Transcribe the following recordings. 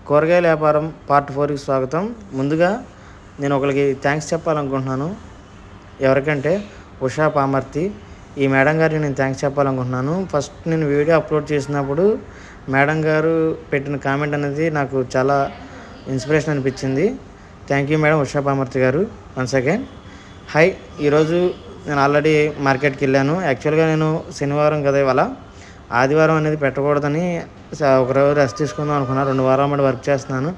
కూరగాయల వ్యాపారం పార్ట్ 4కి స్వాగతం. ముందుగా నేను ఒకరికి థ్యాంక్స్ చెప్పాలనుకుంటున్నాను. ఎవరికంటే ఉషా పామర్తి. ఈ మేడం గారికి నేను థ్యాంక్స్ చెప్పాలనుకుంటున్నాను. ఫస్ట్ నేను వీడియో అప్లోడ్ చేసినప్పుడు మేడం గారు పెట్టిన కామెంట్ అనేది నాకు చాలా ఇన్స్పిరేషన్ అనిపించింది. Thank you madam Usha Pamarthi గారు. Once again hi. ఈరోజు నేను ఆల్రెడీ మార్కెట్కి వెళ్ళాను. యాక్చువల్గా నేను శనివారం కదా ఇవాళ, ఆదివారం అనేది పెట్టకూడదని ఒకరోజు రెస్ట్ తీసుకుందాం అనుకున్నాను. 2 వారాల మటు వర్క్ చేస్తున్నాను.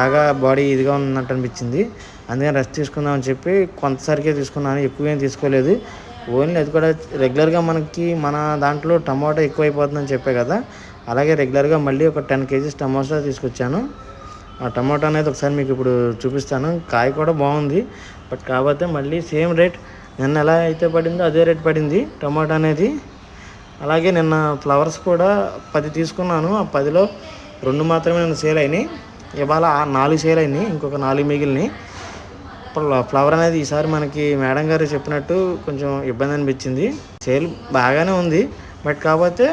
బాగా బాడీ ఇదిగా ఉన్నట్టు అనిపించింది. అందుకని రెస్ట్ తీసుకుందాం అని చెప్పి కొంతసరికే తీసుకున్నాను, ఎక్కువ ఏం తీసుకోలేదు. ఓన్లీ అది కూడా రెగ్యులర్గా మన దాంట్లో టమాటా ఎక్కువ అయిపోతుందని చెప్పే కదా, అలాగే రెగ్యులర్గా మళ్ళీ ఒక 10 kgs టమాటా తీసుకొచ్చాను. ఆ టమాటా అనేది ఒకసారి మీకు ఇప్పుడు చూపిస్తాను. కాయ కూడా బాగుంది, బట్ కాకపోతే మళ్ళీ సేమ్ రేట్ నిన్న ఎలా అయితే పడిందో అదే రేట్ పడింది టమాటా అనేది. అలాగే నిన్న ఫ్లవర్స్ కూడా 10 తీసుకున్నాను. ఆ 10లో 2 మాత్రమే నన్ను సేల్ అయినాయి. ఇవాళ 4 సేల్ అయినాయి, ఇంకొక 4 మిగిలినాయి. ఫ్లవర్ అనేది ఈసారి మనకి మేడం గారు చెప్పినట్టు కొంచెం ఇబ్బంది అనిపించింది. సేల్ బాగానే ఉంది, బట్ కాకపోతే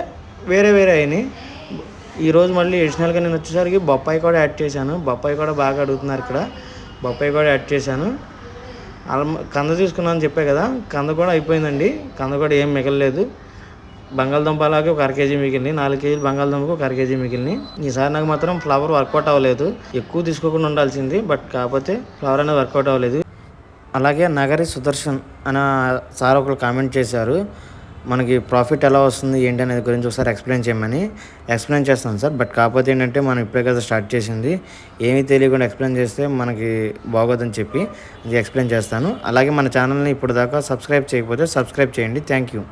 వేరే అయినాయి. ఈరోజు మళ్ళీ అడిషనల్గా నేను వచ్చేసరికి బొప్పాయి కూడా యాడ్ చేశాను. బొప్పాయి కూడా బాగా అడుగుతున్నారు ఇక్కడ. బొప్పాయి కూడా యాడ్ చేశాను. కంద తీసుకున్నాను అని చెప్పే కదా, కంద కూడా అయిపోయిందండి. కంద కూడా ఏం మిగలలేదు. బంగాళదుంప అలాగే ఒక 1/2 kg మిగిలినాయి. 4 kg బంగాళదుంపకు ఒక 1/2 kg మిగిలినాయి. ఈసారి నాకు మాత్రం ఫ్లవర్ వర్కౌట్ అవ్వలేదు. ఎక్కువ తీసుకోకుండా ఉండాల్సింది, బట్ కాకపోతే ఫ్లవర్ అనేది వర్కౌట్ అవ్వలేదు. అలాగే నగరి సుదర్శన్ అనే సార్ ఒకరు కామెంట్ చేశారు, మనకి ప్రాఫిట్ ఎలా వస్తుంది ఏంటి అనేది గురించి ఒకసారి ఎక్స్ప్లెయిన్ చేయమని. ఎక్స్ప్లెయిన్ చేస్తాను సార్, బట్ కాకపోతే ఏంటంటే మనం ఇప్పుడే కదా స్టార్ట్ చేసింది, ఏమీ తెలియకుండా ఎక్స్ప్లెయిన్ చేస్తే మనకి బాగోదని చెప్పి ఇది ఎక్స్ప్లెయిన్ చేస్తాను. అలాగే మన ఛానల్ని ఇప్పుడు దాకా సబ్స్క్రైబ్ చేయకపోతే సబ్స్క్రైబ్ చేయండి. Thank you.